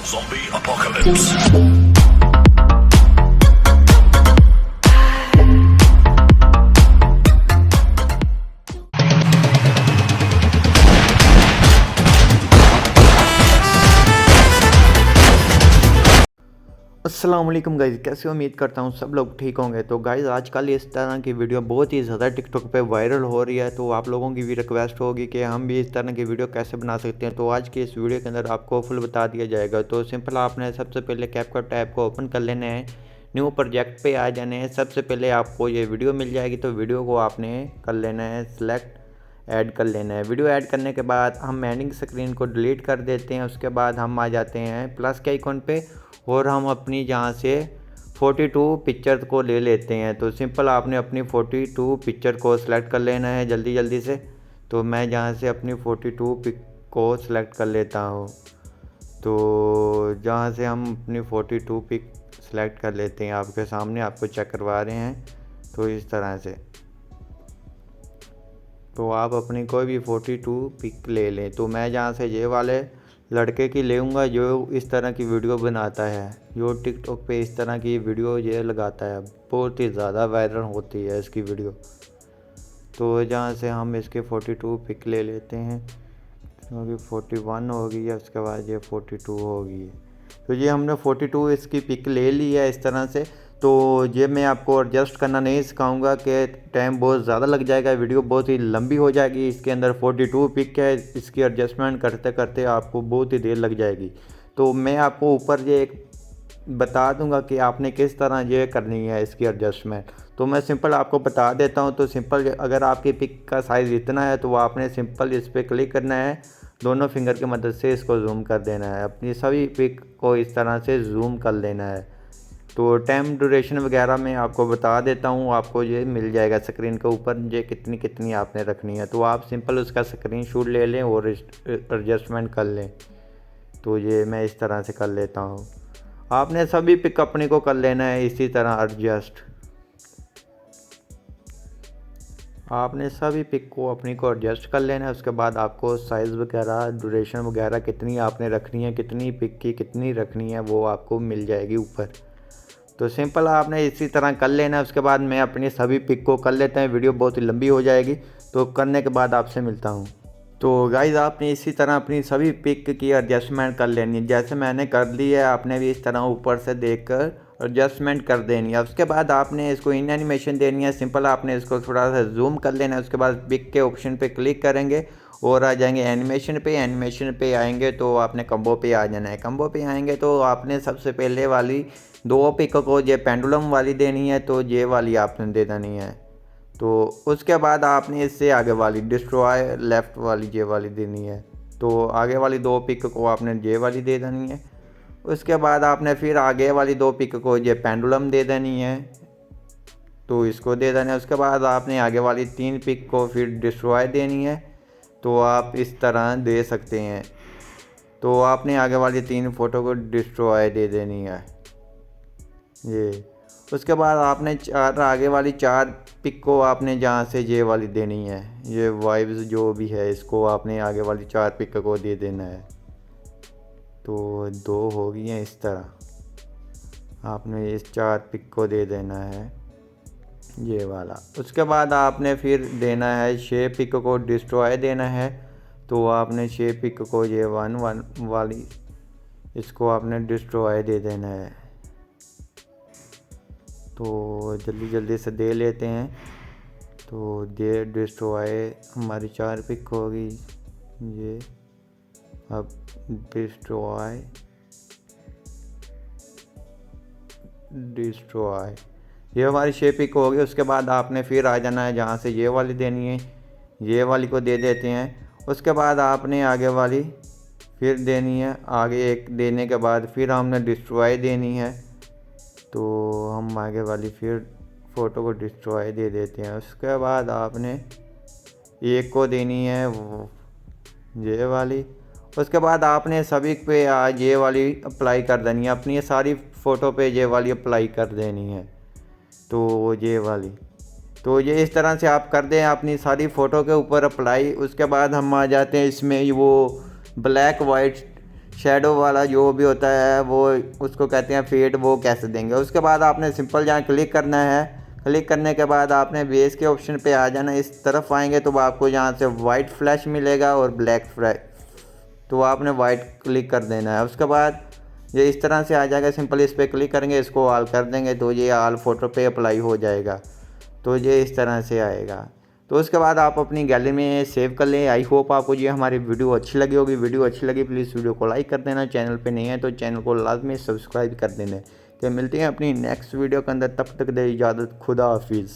Zombie apocalypse. अस्सलाम वालेकुम guys, कैसे उम्मीद करता हूँ सब लोग ठीक होंगे। तो गाइज़ आजकल इस तरह की वीडियो बहुत ही ज़्यादा टिकटॉक पे वायरल हो रही है, तो आप लोगों की भी रिक्वेस्ट होगी कि हम भी इस तरह की वीडियो कैसे बना सकते हैं। तो आज की इस वीडियो के अंदर आपको फुल बता दिया जाएगा। तो सिंपल आपने सबसे पहले कैपकट ऐप को ओपन कर लेना है, न्यू प्रोजेक्ट पे आ जाने हैं। सबसे पहले आपको ये वीडियो मिल जाएगी, तो वीडियो को आपने कर लेना है सिलेक्ट, ऐड कर लेना है। वीडियो ऐड करने के बाद हम एंडिंग स्क्रीन को डिलीट कर देते हैं। उसके बाद हम आ जाते हैं प्लस के आइकॉन पे और हम अपनी जहाँ से 42 पिक्चर को ले लेते हैं। तो सिंपल आपने अपनी 42 पिक्चर को सिलेक्ट कर लेना है जल्दी जल्दी से। तो मैं जहाँ से अपनी 42 पिक को सिलेक्ट कर लेता हूँ। तो जहाँ से हम अपनी 42 पिक सिलेक्ट कर लेते हैं, आपके सामने आपको चेक करवा रहे हैं। तो इस तरह से तो आप अपनी कोई भी 42 पिक ले लें। तो मैं जहाँ से ये वाले लड़के की लेऊँगा जो इस तरह की वीडियो बनाता है, जो टिकटॉक पे इस तरह की वीडियो ये लगाता है, बहुत ही ज़्यादा वायरल होती है इसकी वीडियो। तो जहाँ से हम इसके 42 पिक ले लेते हैं, क्योंकि 41 होगी है, उसके बाद ये 42 होगी। तो ये हमने 42 इसकी पिक ले ली है इस तरह से। तो ये मैं आपको एडजस्ट करना नहीं सिखाऊंगा कि टाइम बहुत ज़्यादा लग जाएगा, वीडियो बहुत ही लंबी हो जाएगी। इसके अंदर 42 पिक है, इसकी एडजस्टमेंट करते करते आपको बहुत ही देर लग जाएगी। तो मैं आपको ऊपर ये एक बता दूंगा कि आपने किस तरह ये करनी है इसकी एडजस्टमेंट। तो मैं सिंपल आपको बता देता हूँ। तो सिंपल अगर आपकी पिक का साइज़ इतना है तो आपने सिंपल इस पर क्लिक करना है, दोनों फिंगर की मदद से इसको जूम कर देना है। अपनी सभी पिक को इस तरह से जूम कर लेना है। तो टाइम ड्यूरेशन वगैरह मैं आपको बता देता हूँ, आपको ये मिल जाएगा स्क्रीन के ऊपर ये कितनी कितनी आपने रखनी है। तो आप सिंपल उसका स्क्रीनशॉट ले लें और एडजस्टमेंट कर लें। तो ये मैं इस तरह से कर लेता हूँ। आपने सभी पिक अपनी को कर लेना है इसी तरह एडजस्ट। आपने सभी पिक को अपनी को एडजस्ट कर लेना है। उसके बाद आपको साइज़ वगैरह ड्यूरेशन वगैरह कितनी आपने रखनी है, कितनी पिक की कितनी रखनी है, वो आपको मिल जाएगी ऊपर। तो सिंपल आपने इसी तरह कर लेना है। उसके बाद मैं अपनी सभी पिक को कर लेता हूँ, वीडियो बहुत ही लंबी हो जाएगी। तो करने के बाद आपसे मिलता हूँ। तो गाइज़ आपने इसी तरह अपनी सभी पिक की एडजस्टमेंट कर लेनी है, जैसे मैंने कर ली है। आपने भी इस तरह ऊपर से देखकर एडजस्टमेंट कर देनी है। उसके बाद आपने इसको इन एनिमेशन देनी है। सिंपल आपने इसको थोड़ा सा जूम कर लेना है। उसके बाद पिक के ऑप्शन पे क्लिक करेंगे और आ जाएंगे एनिमेशन पे। एनिमेशन पे आएंगे तो आपने कम्बो पे आ जाना है। कम्बो पे आएंगे तो आपने सबसे पहले वाली 2 पिक को ये पेंडुलम वाली देनी है, तो ये वाली आपने दे देनी है। तो उसके बाद आपने इससे आगे वाली डिस्ट्रॉय लेफ़्ट वाली ये वाली देनी है। तो आगे वाली 2 पिक को आपने ये वाली दे देनी है। उसके बाद आपने फिर आगे वाली 2 पिक को ये पेंडुलम दे देनी है, तो इसको दे देना है। उसके बाद आपने आगे वाली 3 पिक को फिर डिस्ट्रॉय देनी है। तो आप इस तरह दे सकते हैं। तो आपने आगे वाली 3 फ़ोटो को डिस्ट्रॉय दे देनी है ये। उसके बाद आपने आगे वाली 4 पिक को आपने जहाँ से ये वाली देनी है, ये वाइब्स जो भी है, इसको आपने आगे वाली 4 पिक को दे देना है। तो 2 हो गई हैं इस तरह, आपने इस 4 पिक को दे देना है ये वाला। उसके बाद आपने फिर देना है 6 पिक को डिस्ट्रॉय देना है। तो आपने 6 पिक को ये 1 वाली इसको आपने डिस्ट्रॉय दे देना है। तो जल्दी जल्दी से दे लेते हैं। तो ये डिस्ट्रॉय हमारी 4 पिक होगी ये। अब डिस्ट्रॉय ये हमारी 6 पिक होगी। उसके बाद आपने फिर आ जाना है जहाँ से ये वाली देनी है, ये वाली को दे देते हैं। उसके बाद आपने आगे वाली फिर देनी है। आगे एक देने के बाद फिर हमने डिस्ट्रॉय देनी है। तो हम आगे वाली फिर फ़ोटो को डिस्ट्रॉय दे देते हैं। उसके बाद आपने एक को देनी है ये वाली। उसके बाद आपने सभी पे आज ये वाली अप्लाई कर देनी है, अपनी सारी फ़ोटो पे ये वाली अप्लाई कर देनी है। तो ये वाली, तो ये इस तरह से आप कर दें अपनी सारी फ़ोटो के ऊपर अप्लाई। उसके बाद हम आ जाते हैं इसमें वो ब्लैक वाइट शेडो वाला जो भी होता है वो उसको कहते हैं फेड, वो कैसे देंगे। उसके बाद आपने सिंपल यहाँ क्लिक करना है। क्लिक करने के बाद आपने बेस के ऑप्शन पे आ जाना। इस तरफ आएंगे तो आपको यहाँ से वाइट फ्लैश मिलेगा और ब्लैक फ्लैश, तो आपने वाइट क्लिक कर देना है। उसके बाद ये इस तरह से आ जाएगा। सिंपल इस पर क्लिक करेंगे, इसको ऑल कर देंगे तो ये ऑल फ़ोटो पे अप्लाई हो जाएगा। तो ये इस तरह से आएगा। तो उसके बाद आप अपनी गैलरी में सेव कर लें। आई होप आपको ये हमारी वीडियो अच्छी लगी होगी। वीडियो अच्छी लगी प्लीज़ वीडियो को लाइक कर देना। चैनल पे नहीं है तो चैनल को लाजमी सब्सक्राइब कर देना। तो मिलते हैं अपनी नेक्स्ट वीडियो के अंदर, तब तक दे इजाज़त, खुदा हाफिज़।